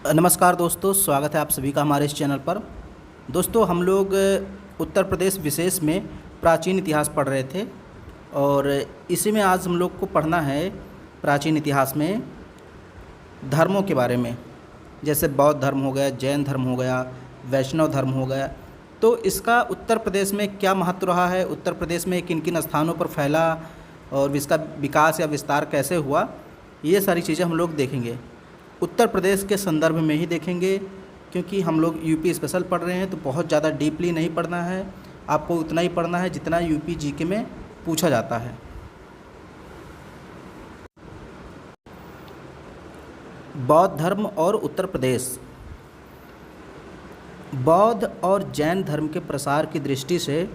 नमस्कार दोस्तों, स्वागत है आप सभी का हमारे इस चैनल पर। दोस्तों, हम लोग उत्तर प्रदेश विशेष में प्राचीन इतिहास पढ़ रहे थे और इसी में आज हम लोग को पढ़ना है प्राचीन इतिहास में धर्मों के बारे में। जैसे बौद्ध धर्म हो गया, जैन धर्म हो गया, वैष्णव धर्म हो गया। तो इसका उत्तर प्रदेश में क्या महत्व रहा है, उत्तर प्रदेश में किन किन स्थानों पर फैला और इसका विकास या विस्तार कैसे हुआ, ये सारी चीज़ें हम लोग देखेंगे। उत्तर प्रदेश के संदर्भ में ही देखेंगे, क्योंकि हम लोग यूपी स्पेशल पढ़ रहे हैं तो बहुत ज़्यादा डीपली नहीं पढ़ना है। आपको उतना ही पढ़ना है जितना यूपी जीके में पूछा जाता है। बौद्ध धर्म और उत्तर प्रदेश। बौद्ध और जैन धर्म के प्रसार की दृष्टि से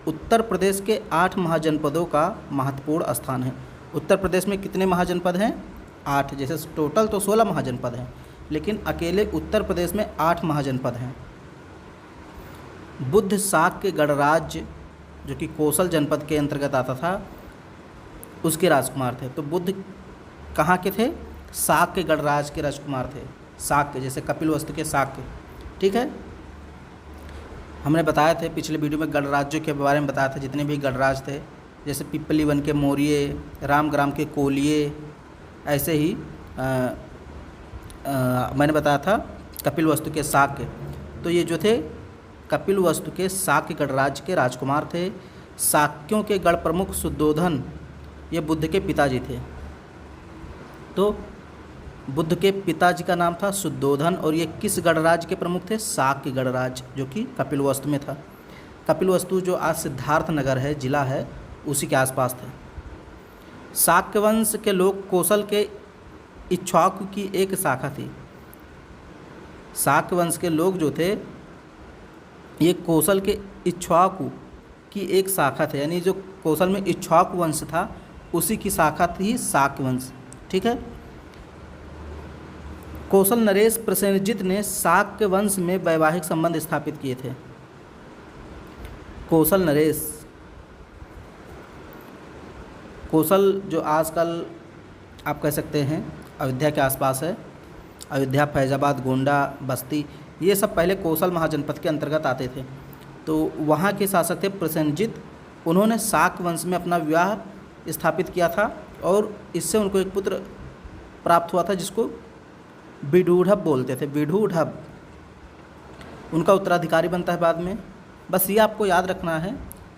उत्तर प्रदेश के 8 महाजनपदों का महत्वपूर्ण स्थान है। उत्तर प्रदेश में कितने महाजनपद हैं? 8। जैसे टोटल तो 16 महाजनपद हैं, लेकिन अकेले उत्तर प्रदेश में 8 महाजनपद हैं। बुद्ध शाक्य गणराज्य, जो कि कौशल जनपद के अंतर्गत आता था, उसके राजकुमार थे। तो बुद्ध कहाँ के थे? शाक्य गणराज्य के राजकुमार थे। शाक्य जैसे कपिलवस्तु के शाक्य, ठीक है। हमने बताया थे पिछले वीडियो में गणराज्यों के बारे में बताया था, जितने भी गणराज थे, जैसे पिपली वन के मौर्य, रामग्राम के कोलिये, ऐसे ही मैंने बताया था कपिलवस्तु के शाक्य। तो ये जो थे कपिलवस्तु के शाक्य गणराज्य के राजकुमार थे। शाक्यों के गढ़ प्रमुख शुद्धोधन ये बुद्ध के पिताजी थे। तो बुद्ध के पिताजी का नाम था शुद्धोधन और ये किस गणराज्य के प्रमुख थे? शाक्य गणराज्य, जो कि कपिलवस्तु में था। कपिलवस्तु जो आज सिद्धार्थ नगर है, जिला है, उसी के आसपास थे। शाक्य वंश के लोग कौशल के इक्ष्वाकु की एक शाखा थी। शाक्य वंश के लोग जो थे ये कौशल के इक्ष्वाकु की एक शाखा थे, यानी जो कौशल में इक्ष्वाकु वंश था उसी की शाखा थी शाक्य वंश, ठीक है। कौशल नरेश प्रसेनजित ने शाक्य वंश में वैवाहिक संबंध स्थापित किए थे। कौशल नरेश, कौशल जो आजकल आप कह सकते हैं अयोध्या के आसपास है। अयोध्या, फैजाबाद, गोंडा, बस्ती, ये सब पहले कौशल महाजनपद के अंतर्गत आते थे। तो वहाँ के शासक थे प्रसेनजित। उन्होंने शाक्य वंश में अपना विवाह स्थापित किया था और इससे उनको एक पुत्र प्राप्त हुआ था जिसको विदूढ़ बोलते थे। विदूढ़ उनका उत्तराधिकारी बनता है बाद में। बस ये आपको याद रखना है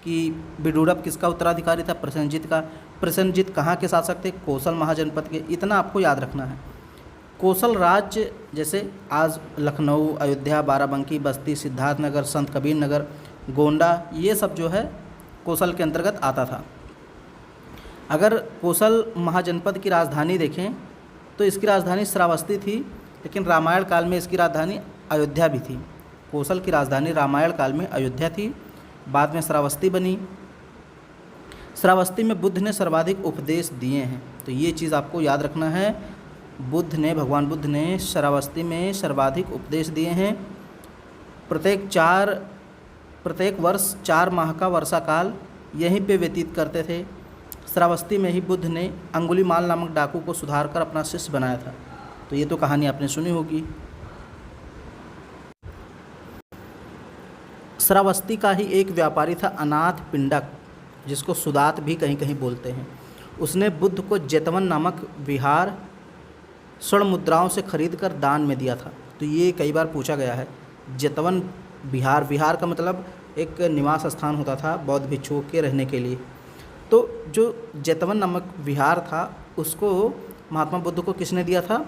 कि विदूढ़ किसका उत्तराधिकारी था? प्रसेनजित का। प्रसेनजित कहाँ के शासक थे? कौशल महाजनपद के। इतना आपको याद रखना है। कौशल राज्य जैसे आज लखनऊ, अयोध्या, बाराबंकी, बस्ती, सिद्धार्थनगर, संत कबीर नगर, गोंडा, ये सब जो है कौशल के अंतर्गत आता था। अगर कौशल महाजनपद की राजधानी देखें तो इसकी राजधानी श्रावस्ती थी, लेकिन रामायण काल में इसकी राजधानी अयोध्या भी थी। कौशल की राजधानी रामायण काल में अयोध्या थी, बाद में श्रावस्ती बनी। श्रावस्ती में बुद्ध ने सर्वाधिक उपदेश दिए हैं, तो ये चीज़ आपको याद रखना है। भगवान बुद्ध ने श्रावस्ती में सर्वाधिक उपदेश दिए हैं। प्रत्येक वर्ष 4 माह का वर्षा काल यहीं पे व्यतीत करते थे। श्रावस्ती में ही बुद्ध ने अंगुलीमाल नामक डाकू को सुधार कर अपना शिष्य बनाया था। तो ये तो कहानी आपने सुनी होगी। श्रावस्ती का ही एक व्यापारी था अनाथ पिंडक, जिसको सुदात भी कहीं कहीं बोलते हैं। उसने बुद्ध को जेतवन नामक विहार स्वर्ण मुद्राओं से खरीद कर दान में दिया था। तो ये कई बार पूछा गया है। जेतवन विहार, विहार का मतलब एक निवास स्थान होता था बौद्ध भिक्षुओं के रहने के लिए। तो जो जेतवन नामक विहार था उसको महात्मा बुद्ध को किसने दिया था?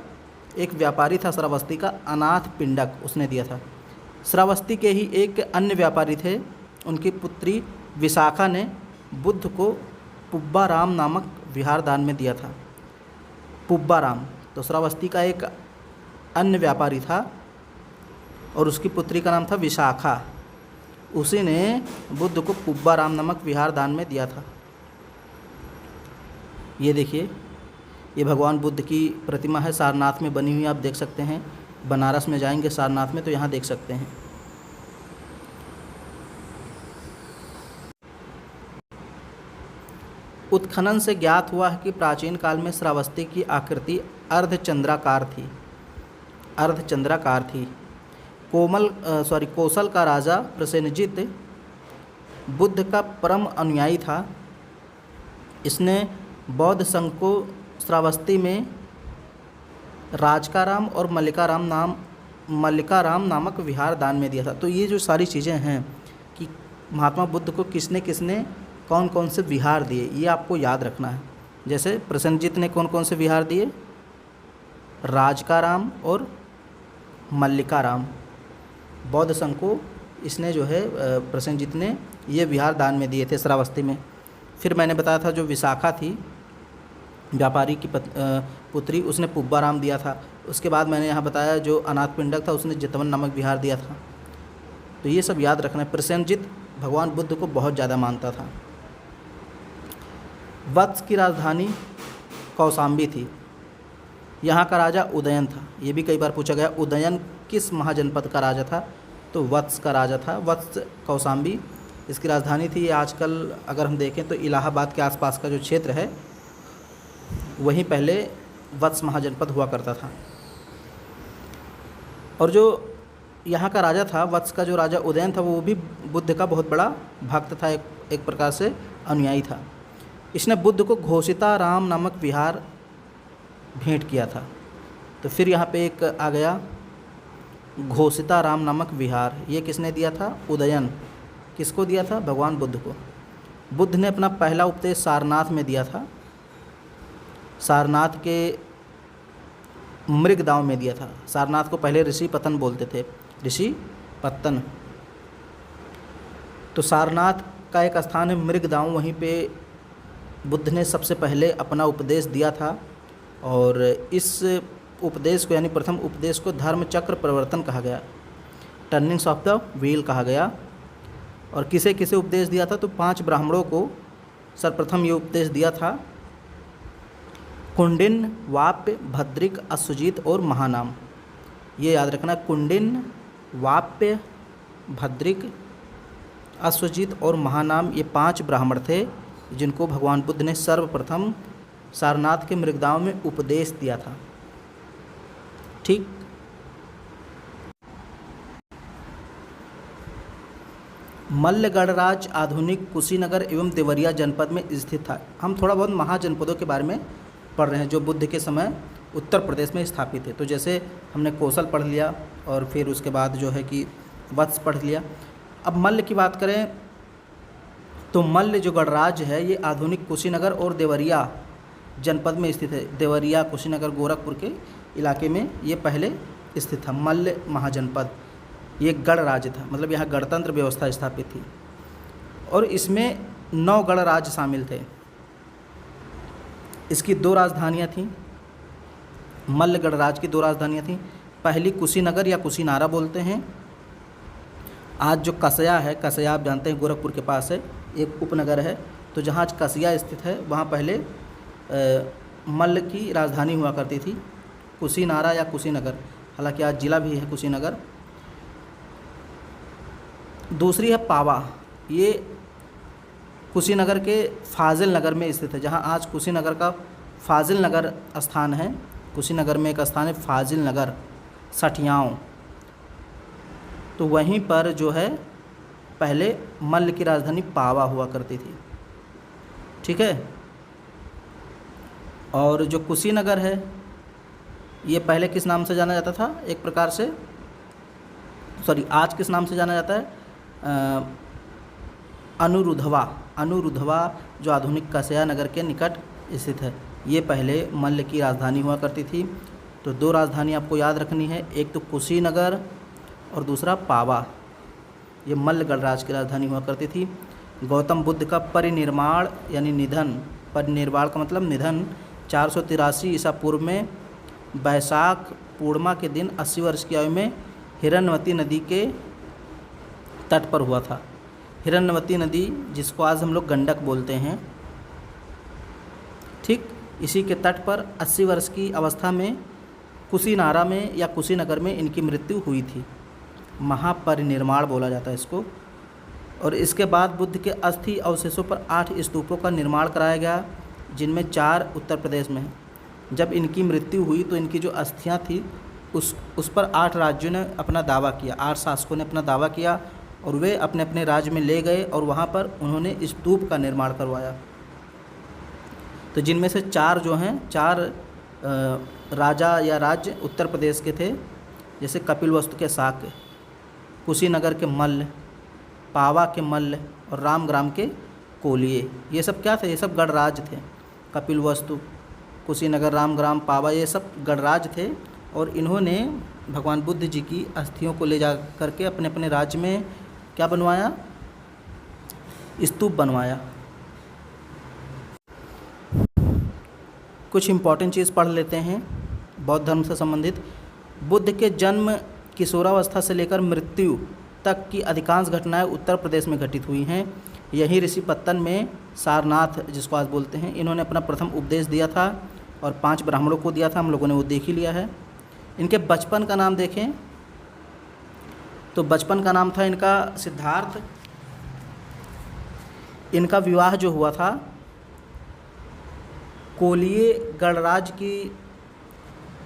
एक व्यापारी था श्रावस्ती का, अनाथ पिंडक, उसने दिया था। श्रावस्ती के ही एक अन्य व्यापारी थे, उनकी पुत्री विशाखा ने बुद्ध को पुब्बाराम नामक विहार दान में दिया था। पुब्बाराम, तो श्रावस्ती का एक अन्य व्यापारी था और उसकी पुत्री का नाम था विशाखा। उसी ने बुद्ध को पुब्बाराम नामक विहार दान में दिया था। ये देखिए, ये भगवान बुद्ध की प्रतिमा है, सारनाथ में बनी हुई, आप देख सकते हैं। बनारस में जाएंगे सारनाथ में तो यहाँ देख सकते हैं। उत्खनन से ज्ञात हुआ है कि प्राचीन काल में श्रावस्ती की आकृति अर्धचंद्राकार थी। अर्धचंद्राकार थी। कौशल का राजा प्रसेनजित बुद्ध का परम अनुयायी था। इसने बौद्ध संघ को श्रावस्ती में राजकाराम और मल्लिकाराम नामक विहार दान में दिया था। तो ये जो सारी चीज़ें हैं कि महात्मा बुद्ध को किसने किसने कौन कौन से विहार दिए, ये आपको याद रखना है। जैसे प्रसेनजित ने कौन कौन से विहार दिए, राजकाराम और मल्लिकाराम। बौद्ध संघ को इसने जो है प्रसेनजित ने ये विहार दान में दिए थे श्रावस्ती में। फिर मैंने बताया था जो विशाखा थी व्यापारी की पुत्री, उसने पुब्बाराम दिया था। उसके बाद मैंने यहाँ बताया जो अनाथ पिंडक था उसने जितवन नामक विहार दिया था। तो ये सब याद रखना है। प्रसेनजित भगवान बुद्ध को बहुत ज़्यादा मानता था। वत्स की राजधानी कौशाम्बी थी। यहाँ का राजा उदयन था। ये भी कई बार पूछा गया उदयन किस महाजनपद का राजा था, तो वत्स का राजा था। वत्स कौशाम्बी इसकी राजधानी थी। आजकल अगर हम देखें तो इलाहाबाद के आसपास का जो क्षेत्र है वहीं पहले वत्स महाजनपद हुआ करता था। और जो यहाँ का राजा था, वत्स का जो राजा उदयन था, वो भी बुद्ध का बहुत बड़ा भक्त था, एक प्रकार से अनुयायी था। इसने बुद्ध को घोषिताराम नामक विहार भेंट किया था। तो फिर यहाँ पे एक आ गया घोषिताराम नामक विहार। ये किसने दिया था? उदयन। किसको दिया था? भगवान बुद्ध को। बुद्ध ने अपना पहला उपदेश सारनाथ में दिया था। सारनाथ के मृगदाव में दिया था। सारनाथ को पहले ऋषि पतन बोलते थे, ऋषि पत्तन। तो सारनाथ का एक स्थान है मृगदाव, वहीं पे बुद्ध ने सबसे पहले अपना उपदेश दिया था। और इस उपदेश को यानी प्रथम उपदेश को धर्म चक्र प्रवर्तन कहा गया, टर्निंग्स ऑफ द व्हील कहा गया। और किसे किसे उपदेश दिया था? तो 5 ब्राह्मणों को सर्वप्रथम ये उपदेश दिया था, कुंडिन, वाप्य, भद्रिक, अश्वजीत और महानाम। ये याद रखना, कुंडिन, वाप्य, भद्रिक, अश्वजीत और महानाम, ये 5 ब्राह्मण थे जिनको भगवान बुद्ध ने सर्वप्रथम सारनाथ के मृगदाव में उपदेश दिया था। ठीक। मल्ल गणराज्य आधुनिक कुशीनगर एवं देवरिया जनपद में स्थित था। हम थोड़ा बहुत महाजनपदों के बारे में पढ़ रहे हैं जो बुद्ध के समय उत्तर प्रदेश में स्थापित थे। तो जैसे हमने कौशल पढ़ लिया और फिर उसके बाद जो है कि वत्स पढ़ लिया। अब मल्ल की बात करें तो मल्ल जो गणराज्य है ये आधुनिक कुशीनगर और देवरिया जनपद में स्थित है। देवरिया, कुशीनगर, गोरखपुर के इलाके में ये पहले स्थित था। मल्ल महाजनपद ये गणराज्य था, मतलब यहाँ गणतंत्र व्यवस्था स्थापित थी। और इसमें 9 गणराज्य शामिल थे। इसकी 2 राजधानियाँ थीं। मल्ल गणराज्य की 2 राजधानियाँ थीं। पहली कुशीनगर या कुशीनारा बोलते हैं। आज जो कसया है, कसया आप जानते हैं गोरखपुर के पास है, एक उपनगर है। तो जहाँ आज कसया स्थित है वहाँ पहले मल्ल की राजधानी हुआ करती थी, कुशीनारा या कुशीनगर। हालांकि आज जिला भी है कुशीनगर। दूसरी है पावा। ये कुशीनगर के फाजिल नगर में स्थित है। जहाँ आज कुशीनगर का फाजिल नगर स्थान है, कुशीनगर में एक स्थान है फाजिल नगर, सठियाँव। तो वहीं पर जो है पहले मल्ल की राजधानी पावा हुआ करती थी। ठीक है। और जो कुशीनगर है ये पहले किस नाम से जाना जाता था? एक प्रकार से आज किस नाम से जाना जाता है? अनुरुधवा। अनुरुधवा जो आधुनिक कसया नगर के निकट स्थित है, ये पहले मल्ल की राजधानी हुआ करती थी। तो 2 राजधानी आपको याद रखनी है, एक तो कुशीनगर और दूसरा पावा। ये मल्ल गणराज्य की राजधानी हुआ करती थी। गौतम बुद्ध का परिनिर्वाण यानी निधन, परिनिर्वाण का मतलब निधन 483 ईसा पूर्व में बैसाख पूर्णिमा के दिन 80 वर्ष की आयु में हिरण्यवती नदी के तट पर हुआ था। हिरण्यवती नदी जिसको आज हम लोग गंडक बोलते हैं, ठीक, इसी के तट पर 80 वर्ष की अवस्था में कुशीनारा में या कुशीनगर में इनकी मृत्यु हुई थी। महापरिनिर्वाण बोला जाता है इसको। और इसके बाद बुद्ध के अस्थि अवशेषों पर 8 स्तूपों का निर्माण कराया गया, जिनमें 4 उत्तर प्रदेश में हैं। जब इनकी मृत्यु हुई तो इनकी जो अस्थियां थी उस पर 8 राज्यों ने अपना दावा किया, 8 शासकों ने अपना दावा किया और वे अपने अपने राज्य में ले गए और वहाँ पर उन्होंने स्तूप का निर्माण करवाया। तो जिनमें से 4 जो हैं, 4 राजा या राज्य उत्तर प्रदेश के थे, जैसे कपिलवस्तु के शाक्य, कुशीनगर के मल्ल, पावा के मल्ल और रामग्राम के कोलिये। ये सब क्या थे? ये सब गणराज थे। कपिलवस्तु, कुशीनगर, रामग्राम, पावा, ये सब गणराज थे और इन्होंने भगवान बुद्ध जी की अस्थियों को ले जा करके अपने अपने राज्य में क्या बनवाया? स्तूप बनवाया। कुछ इम्पॉर्टेंट चीज़ पढ़ लेते हैं बौद्ध धर्म से संबंधित। बुद्ध के जन्म, किशोरावस्था से लेकर मृत्यु तक की अधिकांश घटनाएं उत्तर प्रदेश में घटित हुई हैं। यही ऋषिपत्तन में सारनाथ, जिसको आज बोलते हैं, इन्होंने अपना प्रथम उपदेश दिया था और 5 ब्राह्मणों को दिया था। हम लोगों ने वो देख ही लिया है। इनके बचपन का नाम देखें तो बचपन का नाम था इनका सिद्धार्थ। इनका विवाह जो हुआ था कोलिये गणराज की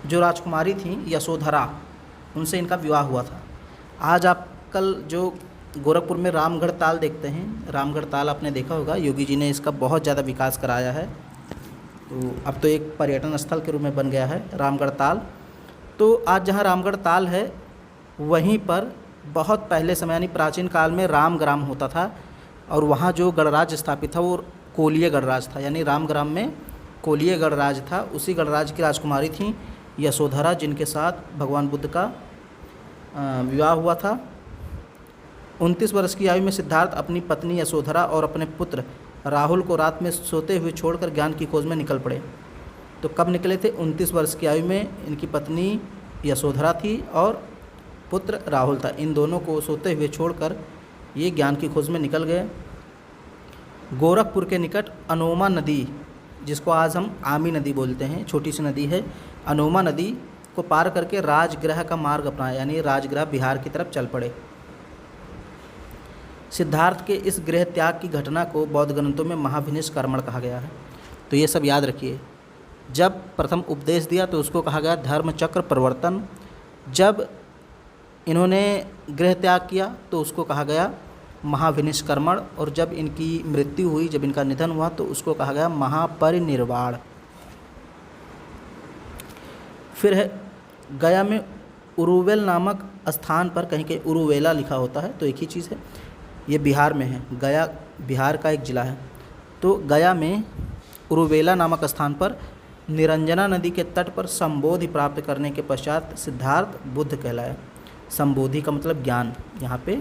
जो राजकुमारी थी यशोधरा, उनसे इनका विवाह हुआ था। आज आप कल जो गोरखपुर में रामगढ़ ताल देखते हैं, रामगढ़ ताल आपने देखा होगा, योगी जी ने इसका बहुत ज़्यादा विकास कराया है। तो अब तो एक पर्यटन स्थल के रूप में बन गया है रामगढ़ ताल। तो आज जहाँ रामगढ़ ताल है वहीं पर बहुत पहले समय यानी प्राचीन काल में रामग्राम होता था और वहाँ जो गणराज स्थापित था वो कोलिय गणराज था, यानी रामग्राम में कोलिय गणराज था। उसी गणराज की राजकुमारी थी यशोधरा, जिनके साथ भगवान बुद्ध का विवाह हुआ था। 29 वर्ष की आयु में सिद्धार्थ अपनी पत्नी यशोधरा और अपने पुत्र राहुल को रात में सोते हुए छोड़कर ज्ञान की खोज में निकल पड़े। तो कब निकले थे? 29 वर्ष की आयु में इनकी पत्नी यशोधरा थी और पुत्र राहुल था। इन दोनों को सोते हुए छोड़कर ये ज्ञान की खोज में निकल गए। गोरखपुर के निकट अनोमा नदी, जिसको आज हम आमी नदी बोलते हैं, छोटी सी नदी है, अनोमा नदी को पार करके राजगृह का मार्ग अपनाया, यानी राजगृह बिहार की तरफ चल पड़े। सिद्धार्थ के इस गृह त्याग की घटना को बौद्ध ग्रंथों में महाविनिष्कर्मण कहा गया है। तो ये सब याद रखिए। जब प्रथम उपदेश दिया तो उसको कहा गया धर्म चक्र प्रवर्तन। जब इन्होंने गृह त्याग किया तो उसको कहा गया महाविनिष्कर्मण। और जब इनकी मृत्यु हुई, जब इनका निधन हुआ, तो उसको कहा गया महापरिनिर्वाण। फिर है गया में उरुवेल नामक स्थान पर, कहीं कहीं उरुवेला लिखा होता है तो एक ही चीज़ है, ये बिहार में है। गया बिहार का एक ज़िला है। तो गया में उरुवेला नामक स्थान पर निरंजना नदी के तट पर संबोधि प्राप्त करने के पश्चात सिद्धार्थ बुद्ध कहलाए। संबोधि का मतलब ज्ञान, यहाँ पे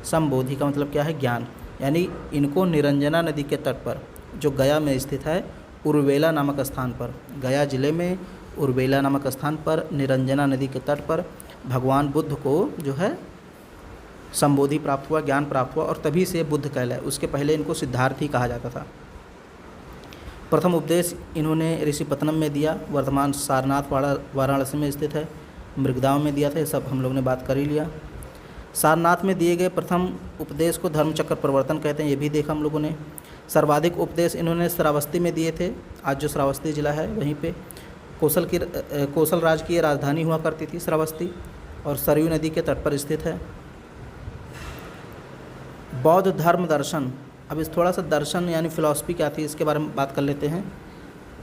संबोधि का मतलब क्या है? ज्ञान। यानी इनको निरंजना नदी के तट पर, जो गया में स्थित है, उरुवेला नामक स्थान पर, गया जिले में उरुवेला नामक स्थान पर निरंजना नदी के तट पर भगवान बुद्ध को जो है संबोधि प्राप्त हुआ, ज्ञान प्राप्त हुआ और तभी से बुद्ध कहलाए। उसके पहले इनको सिद्धार्थ ही कहा जाता था। प्रथम उपदेश इन्होंने ऋषिपत्तनम में दिया, वर्तमान सारनाथ वाराणसी में स्थित है। मृगदाव में दिया था, ये सब हम लोग ने बात कर ही लिया। सारनाथ में दिए गए प्रथम उपदेश को धर्मचक्र प्रवर्तन कहते हैं, ये भी देखा हम लोगों ने। सर्वाधिक उपदेश इन्होंने श्रावस्ती में दिए थे, आज जो श्रावस्ती जिला है वहीं पे। कोसल राज की राजधानी हुआ करती थी श्रावस्ती और सरयू नदी के तट पर स्थित है। बौद्ध धर्म दर्शन, अब इस थोड़ा सा दर्शन यानी फिलॉसफी क्या थी इसके बारे में बात कर लेते हैं।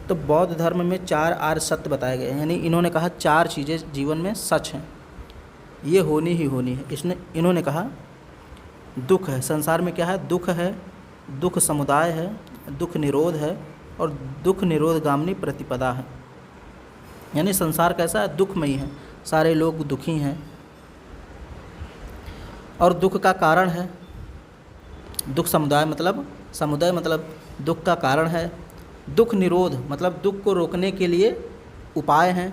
तो बौद्ध धर्म में 4 आर्य सत्य बताए गए हैं, यानी इन्होंने कहा 4 चीज़ें जीवन में सच हैं, ये होनी ही होनी है। इन्होंने कहा दुख है, संसार में क्या है? दुख है, दुख समुदाय है, दुख निरोध है और दुख निरोध गामिनी प्रतिपदा है। यानी संसार कैसा है? दुखमयी है, सारे लोग दुखी हैं और दुख का कारण है। दुख समुदाय मतलब दुख का कारण है। दुख निरोध मतलब दुख को रोकने के लिए उपाय हैं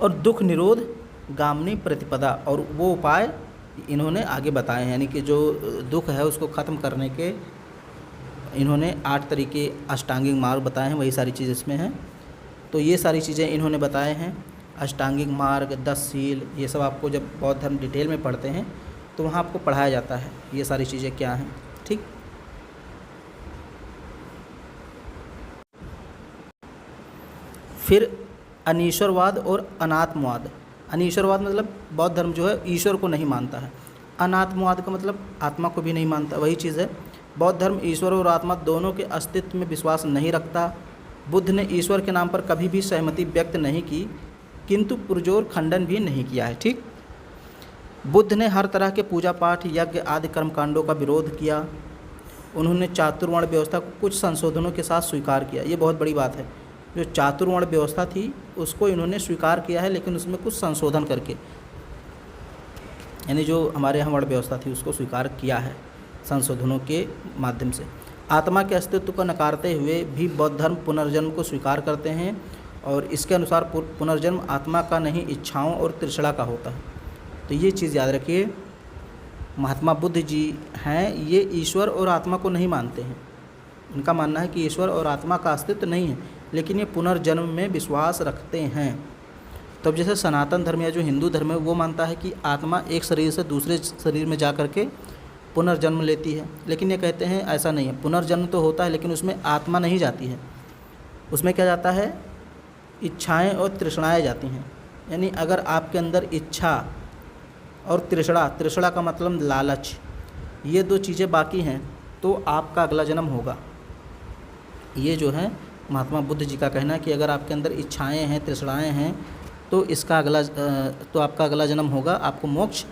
और दुख निरोध गामिनी प्रतिपदा, और वो उपाय इन्होंने आगे बताए हैं। यानी कि जो दुख है उसको ख़त्म करने के इन्होंने 8 तरीके अष्टांगिक मार्ग बताए हैं, वही सारी चीज़ इसमें हैं। तो ये सारी चीज़ें इन्होंने बताए हैं, अष्टांगिक मार्ग, 10 शील, ये सब आपको जब बौद्ध धर्म डिटेल में पढ़ते हैं तो वहाँ आपको पढ़ाया जाता है ये सारी चीज़ें क्या हैं। ठीक, फिर अनीश्वरवाद और अनात्मवाद। अनीश्वरवाद मतलब बौद्ध धर्म जो है ईश्वर को नहीं मानता है। अनात्मवाद का मतलब आत्मा को भी नहीं मानता, वही चीज़ है। बौद्ध धर्म ईश्वर और आत्मा दोनों के अस्तित्व में विश्वास नहीं रखता। बुद्ध ने ईश्वर के नाम पर कभी भी सहमति व्यक्त नहीं की, किंतु पुरजोर खंडन भी नहीं किया है। ठीक, बुद्ध ने हर तरह के पूजा पाठ, यज्ञ आदि कर्मकांडों का विरोध किया। उन्होंने चातुर्वर्ण व्यवस्था को कुछ संशोधनों के साथ स्वीकार किया। ये बहुत बड़ी बात है। जो चातुर्वर्ण व्यवस्था थी उसको इन्होंने स्वीकार किया है, लेकिन उसमें कुछ संशोधन करके, यानी जो हमारे यहाँ वर्ण व्यवस्था थी उसको स्वीकार किया है संशोधनों के माध्यम से। आत्मा के अस्तित्व को नकारते हुए भी बौद्ध धर्म पुनर्जन्म को स्वीकार करते हैं, और इसके अनुसार पुनर्जन्म आत्मा का नहीं, इच्छाओं और तृष्णा का होता है। तो ये चीज़ याद रखिए, महात्मा बुद्ध जी हैं, ये ईश्वर और आत्मा को नहीं मानते हैं। उनका मानना है कि ईश्वर और आत्मा का अस्तित्व नहीं है, लेकिन ये पुनर्जन्म में विश्वास रखते हैं। तब जैसे सनातन धर्म या जो हिंदू धर्म है वो मानता है कि आत्मा एक शरीर से दूसरे शरीर में जा कर के पुनर्जन्म लेती है, लेकिन ये कहते हैं ऐसा नहीं है। पुनर्जन्म तो होता है, लेकिन उसमें आत्मा नहीं जाती है। उसमें क्या जाता है, इच्छाएं और तृष्णाएं जाती हैं। यानी अगर आपके अंदर इच्छा और तृष्णा का मतलब लालच, ये दो चीज़ें बाकी हैं तो आपका अगला जन्म होगा। ये जो है महात्मा बुद्ध जी का कहना है कि अगर आपके अंदर इच्छाएं हैं, तृष्णाएं हैं, तो तो आपका अगला जन्म होगा। आपको मोक्ष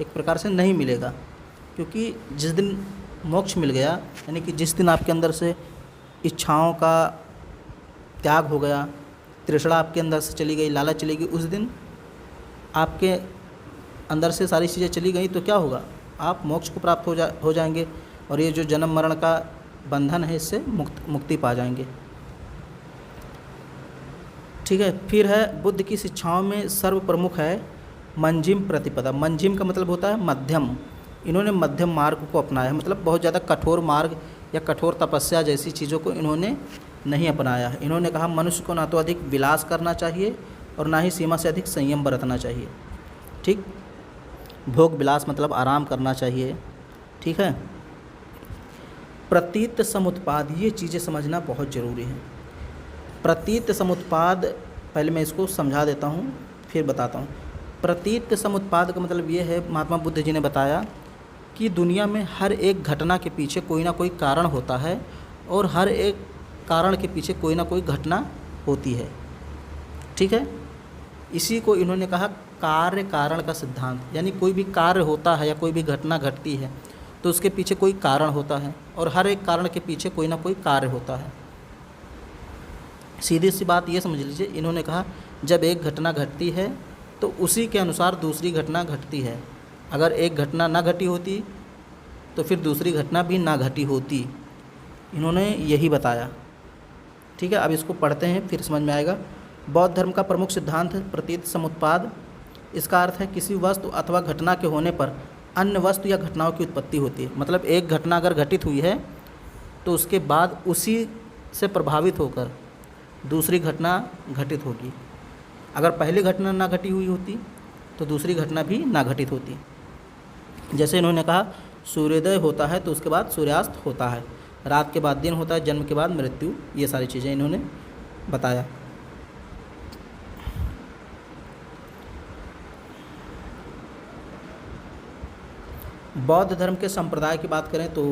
एक प्रकार से नहीं मिलेगा, क्योंकि जिस दिन मोक्ष मिल गया, यानी कि जिस दिन आपके अंदर से इच्छाओं का त्याग हो गया, तृष्णा आपके अंदर से चली गई, लालच चली गई, उस दिन आपके अंदर से सारी चीज़ें चली गई, तो क्या होगा, आप मोक्ष को प्राप्त हो जाएंगे, और ये जो जन्म मरण का बंधन है इससे मुक्ति पा जाएंगे। ठीक है। फिर है बुद्ध की शिक्षाओं में सर्व प्रमुख है मंजिम प्रतिपदा। मंजिम का मतलब होता है मध्यम। इन्होंने मध्यम मार्ग को अपनाया है, मतलब बहुत ज़्यादा कठोर मार्ग या कठोर तपस्या जैसी चीज़ों को इन्होंने नहीं अपनाया है। इन्होंने कहा मनुष्य को ना तो अधिक विलास करना चाहिए और ना ही सीमा से अधिक संयम बरतना चाहिए। ठीक, भोग विलास मतलब आराम करना चाहिए। ठीक है। प्रतीत समुत्पाद, ये चीज़ें समझना बहुत ज़रूरी है। प्रतीत समुत्पाद, पहले मैं इसको समझा देता हूँ फिर बताता हूँ। प्रतीत समुत्पाद का मतलब ये है, महात्मा बुद्ध जी ने बताया कि दुनिया में हर एक घटना के पीछे कोई ना कोई कारण होता है, और हर एक कारण के पीछे कोई ना कोई घटना होती है। ठीक है। इसी को इन्होंने कहा कार्य कारण का सिद्धांत। यानी कोई भी कार्य होता है या कोई भी घटना घटती है तो उसके पीछे कोई कारण होता है, और हर एक कारण के पीछे कोई ना कोई कार्य होता है। सीधी सी बात ये समझ लीजिए, इन्होंने कहा जब एक घटना घटती है तो उसी के अनुसार दूसरी घटना घटती है। अगर एक घटना ना घटी होती तो फिर दूसरी घटना भी ना घटी होती। इन्होंने यही बताया। ठीक है। अब इसको पढ़ते हैं फिर समझ में आएगा। बौद्ध धर्म का प्रमुख सिद्धांत है प्रतीत समुत्पाद। इसका अर्थ है किसी वस्तु अथवा घटना के होने पर अन्य वस्तु या घटनाओं की उत्पत्ति होती है। मतलब एक घटना अगर घटित हुई है तो उसके बाद उसी से प्रभावित होकर दूसरी घटना घटित होगी। अगर पहली घटना ना घटी हुई होती तो दूसरी घटना भी ना घटित होती। जैसे इन्होंने कहा सूर्योदय होता है तो उसके बाद सूर्यास्त होता है, रात के बाद दिन होता है, जन्म के बाद मृत्यु। ये सारी चीज़ें इन्होंने बताया। बौद्ध धर्म के संप्रदाय की बात करें तो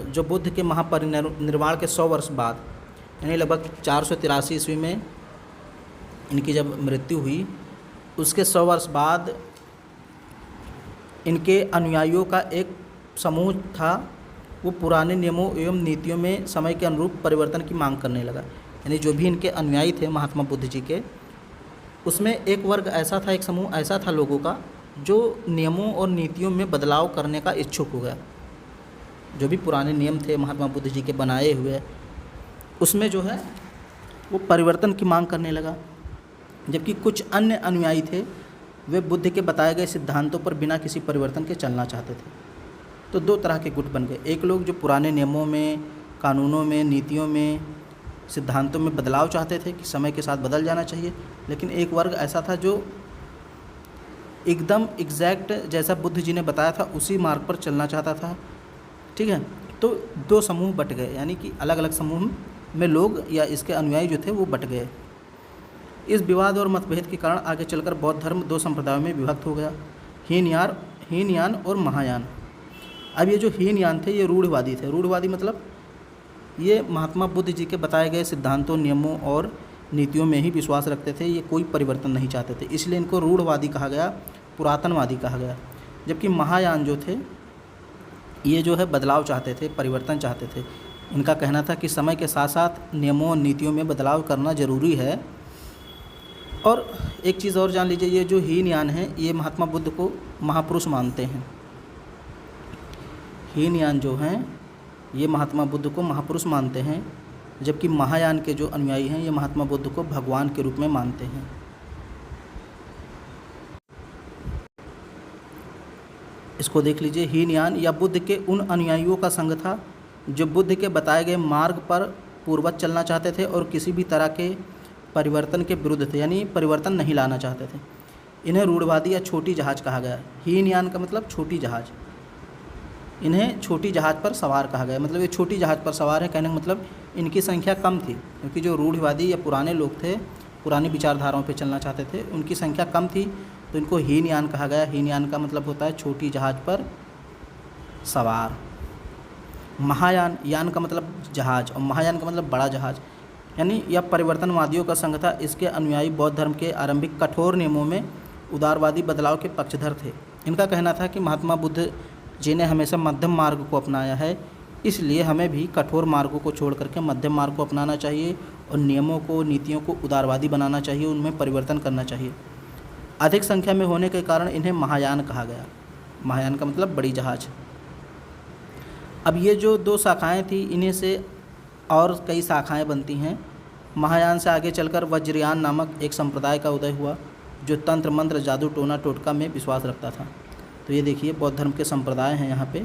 जो बुद्ध के महापरिनिर्वाण के 100 वर्ष बाद, यानी लगभग 483 ईस्वी में इनकी जब मृत्यु हुई, उसके 100 वर्ष बाद इनके अनुयायियों का एक समूह था, वो पुराने नियमों एवं नीतियों में समय के अनुरूप परिवर्तन की मांग करने लगा। यानी जो भी इनके अनुयायी थे महात्मा बुद्ध जी के, उसमें एक वर्ग ऐसा था, एक समूह ऐसा था लोगों का जो नियमों और नीतियों में बदलाव करने का इच्छुक हो गया। जो भी पुराने नियम थे महात्मा बुद्ध जी के बनाए हुए, उसमें जो है वो परिवर्तन की मांग करने लगा। जबकि कुछ अन्य अनुयायी थे, वे बुद्ध के बताए गए सिद्धांतों पर बिना किसी परिवर्तन के चलना चाहते थे। तो दो तरह के गुट बन गए। एक लोग जो पुराने नियमों में, कानूनों में, नीतियों में, सिद्धांतों में बदलाव चाहते थे कि समय के साथ बदल जाना चाहिए। लेकिन एक वर्ग ऐसा था जो एकदम एग्जैक्ट जैसा बुद्ध जी ने बताया था उसी मार्ग पर चलना चाहता था। ठीक है। तो दो समूह बट गए, यानी कि अलग अलग समूह में लोग या इसके अनुयायी जो थे वो बट गए। इस विवाद और मतभेद के कारण आगे चलकर बौद्ध धर्म दो संप्रदायों में विभक्त हो गया, हीनयान और महायान। अब ये जो हीनयान थे ये रूढ़िवादी थे। रूढ़िवादी मतलब ये महात्मा बुद्ध जी के बताए गए सिद्धांतों, नियमों और नीतियों में ही विश्वास रखते थे, ये कोई परिवर्तन नहीं चाहते थे, इसलिए इनको रूढ़िवादी कहा गया, पुरातनवादी कहा गया। जबकि महायान जो थे ये जो है बदलाव चाहते थे, परिवर्तन चाहते थे। इनका कहना था कि समय के साथ साथ नियमों और नीतियों में बदलाव करना ज़रूरी है। और एक चीज़ और जान लीजिए, ये जो हीनयान है ये महात्मा बुद्ध को महापुरुष मानते हैं। हीनयान जो हैं ये महात्मा बुद्ध को महापुरुष मानते हैं, जबकि महायान के जो अनुयायी हैं ये महात्मा बुद्ध को भगवान के रूप में मानते हैं। इसको देख लीजिए, हीनयान या बुद्ध के उन अनुयायियों का संघ था जो बुद्ध के बताए गए मार्ग पर पूर्ववत चलना चाहते थे और किसी भी तरह के परिवर्तन के विरुद्ध थे, यानी परिवर्तन नहीं लाना चाहते थे। इन्हें रूढ़िवादी या छोटी जहाज कहा गया। हीनयान का मतलब छोटी जहाज, इन्हें छोटी जहाज पर सवार कहा गया। मतलब ये छोटी जहाज पर सवार है, कहने का मतलब इनकी संख्या कम थी, क्योंकि जो रूढ़िवादी या पुराने लोग थे, पुरानी विचारधाराओं पे चलना चाहते थे, उनकी संख्या कम थी, तो इनको हीनयान कहा गया। हीनयान का मतलब होता है छोटी जहाज पर सवार। महायान, यान का मतलब जहाज और महायान का मतलब बड़ा जहाज, यानी यह परिवर्तनवादियों का संघ था। इसके अनुयायी बौद्ध धर्म के आरंभिक कठोर नियमों में उदारवादी बदलाव के पक्षधर थे। इनका कहना था कि महात्मा बुद्ध जी ने हमेशा मध्यम मार्ग को अपनाया है, इसलिए हमें भी कठोर मार्गों को छोड़ करके मध्यम मार्ग को अपनाना चाहिए और नियमों को, नीतियों को उदारवादी बनाना चाहिए, उनमें परिवर्तन करना चाहिए। अधिक संख्या में होने के कारण इन्हें महायान कहा गया। महायान का मतलब बड़ी जहाज। अब ये जो दो शाखाएं थी, इन्हीं से और कई शाखाएं बनती हैं। महायान से आगे चलकर वज्रयान नामक एक संप्रदाय का उदय हुआ जो तंत्र मंत्र, जादू, टोना टोटका में विश्वास रखता था। तो ये देखिए बौद्ध धर्म के संप्रदाय हैं यहाँ पे,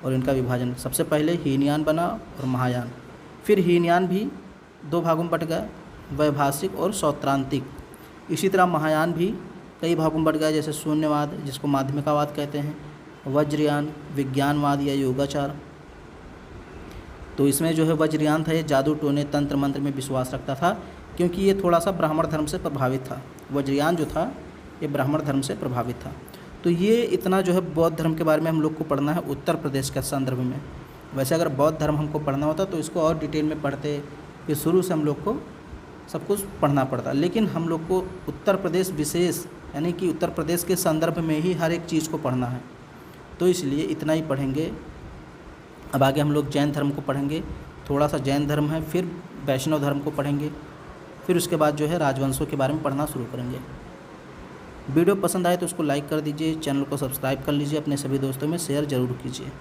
और इनका विभाजन सबसे पहले हीनयान बना और महायान। फिर हीनयान भी दो भागों में बट गया, वैभाषिक और सौत्रांतिक। इसी तरह महायान भी कई भागों में बट गया, जैसे शून्यवाद जिसको माध्यमिकावाद कहते हैं, वज्रयान विज्ञानवाद या योगाचार। तो इसमें जो है वज्रयान था ये जादू, टोने, तंत्र मंत्र में विश्वास रखता था, क्योंकि ये थोड़ा सा ब्राह्मण धर्म से प्रभावित था। वज्रयान जो था ये ब्राह्मण धर्म से प्रभावित था। तो ये इतना जो है बौद्ध धर्म के बारे में हम लोग को पढ़ना है उत्तर प्रदेश के संदर्भ में। वैसे अगर बौद्ध धर्म हमको पढ़ना होता तो इसको और डिटेल में पढ़ते, फिर शुरू से हम लोग को सब कुछ पढ़ना पड़ता, लेकिन हम लोग को उत्तर प्रदेश विशेष, यानी कि उत्तर प्रदेश के संदर्भ में ही हर एक चीज़ को पढ़ना है, तो इसलिए इतना ही पढ़ेंगे। अब आगे हम लोग जैन धर्म को पढ़ेंगे, थोड़ा सा जैन धर्म है, फिर वैष्णव धर्म को पढ़ेंगे, फिर उसके बाद जो है राजवंशों के बारे में पढ़ना शुरू करेंगे। वीडियो पसंद आए तो उसको लाइक कर दीजिए, चैनल को सब्सक्राइब कर लीजिए, अपने सभी दोस्तों में शेयर ज़रूर कीजिए।